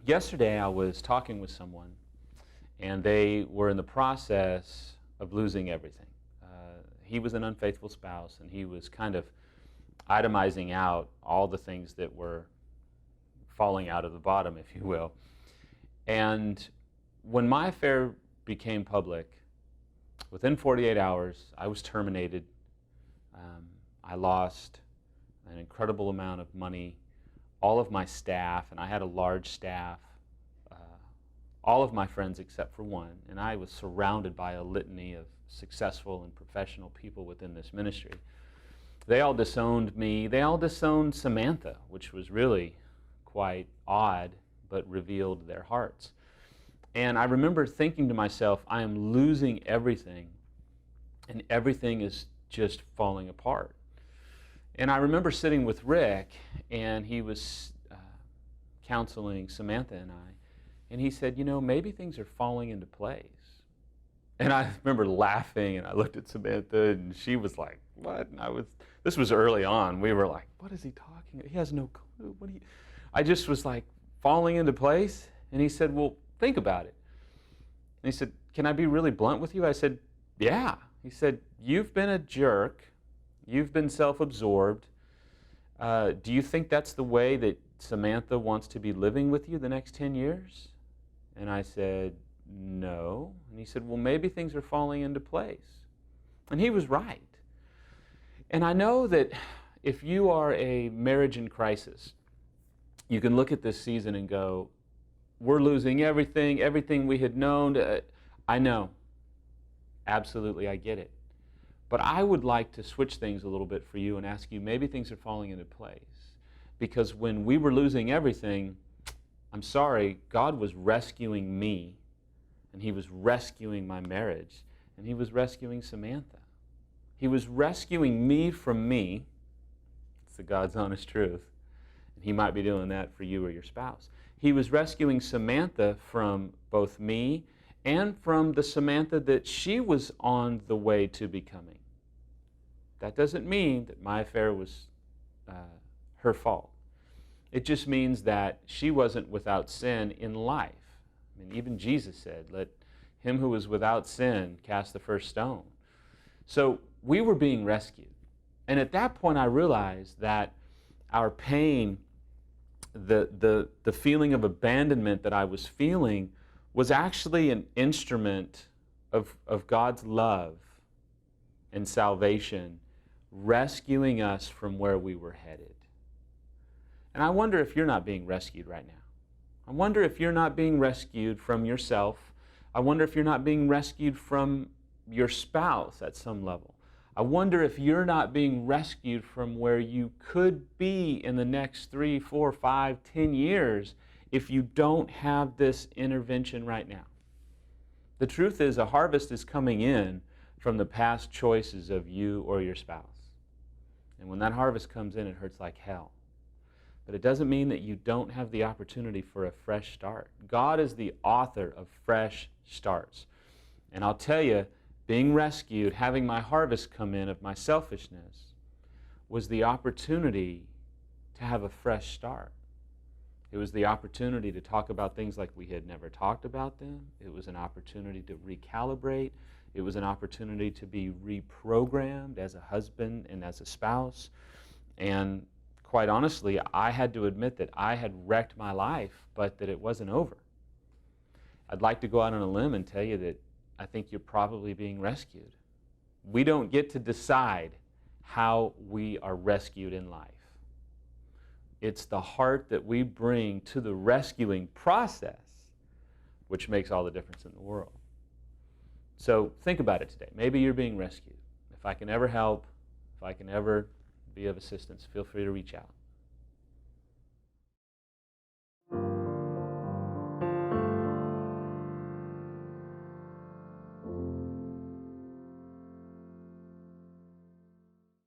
Yesterday I was talking with someone, and they were in the process of losing everything. He was an unfaithful spouse, and he was kind of itemizing out all the things that were falling out of the bottom, if you will. And when my affair became public, within 48 hours, I was terminated. I lost an incredible amount of money, all of my staff, and I had a large staff, all of my friends except for one, and I was surrounded by a litany of successful and professional people within this ministry. They all disowned me. They all disowned Samantha, which was really quite odd, but revealed their hearts. And I remember thinking to myself, I am losing everything, and everything is just falling apart. And I remember sitting with Rick, and he was counseling Samantha and I, and he said, you know, maybe things are falling into place. And I remember laughing, and I looked at Samantha, and she was like, what? And this was early on. We were like, what is he talking? He has no clue. I just was like, falling into place? And he said, well, think about it. And he said, can I be really blunt with you? I said, yeah. He said, you've been a jerk. You've been self-absorbed. Do you think that's the way that Samantha wants to be living with you the next 10 years? And I said, no. And he said, well, maybe things are falling into place. And he was right. And I know that if you are a marriage in crisis, you can look at this season and go, we're losing everything we had known. I know. Absolutely, I get it. But I would like to switch things a little bit for you and ask you, maybe things are falling into place. Because when we were losing everything, I'm sorry, God was rescuing me, and He was rescuing my marriage, and He was rescuing Samantha. He was rescuing me from me. It's the God's honest truth. And He might be doing that for you or your spouse. He was rescuing Samantha from both me and from the Samantha that she was on the way to becoming. That doesn't mean that my affair was her fault. It just means that she wasn't without sin in life. I mean, even Jesus said, let him who is without sin cast the first stone. So we were being rescued. And at that point I realized that our pain, the feeling of abandonment that I was feeling was actually an instrument of God's love and salvation, rescuing us from where we were headed. And I wonder if you're not being rescued right now. I wonder if you're not being rescued from yourself. I wonder if you're not being rescued from your spouse at some level. I wonder if you're not being rescued from where you could be in the next 3, 4, 5, 10 years if you don't have this intervention right now. The truth is, a harvest is coming in from the past choices of you or your spouse. And when that harvest comes in, it hurts like hell. But it doesn't mean that you don't have the opportunity for a fresh start. God is the author of fresh starts. And I'll tell you, being rescued, having my harvest come in of my selfishness, was the opportunity to have a fresh start. It was the opportunity to talk about things like we had never talked about them. It was an opportunity to recalibrate. It was an opportunity to be reprogrammed as a husband and as a spouse. And quite honestly, I had to admit that I had wrecked my life, but that it wasn't over. I'd like to go out on a limb and tell you that I think you're probably being rescued. We don't get to decide how we are rescued in life. It's the heart that we bring to the rescuing process which makes all the difference in the world. So think about it today. Maybe you're being rescued. If I can ever help, if I can ever be of assistance, feel free to reach out.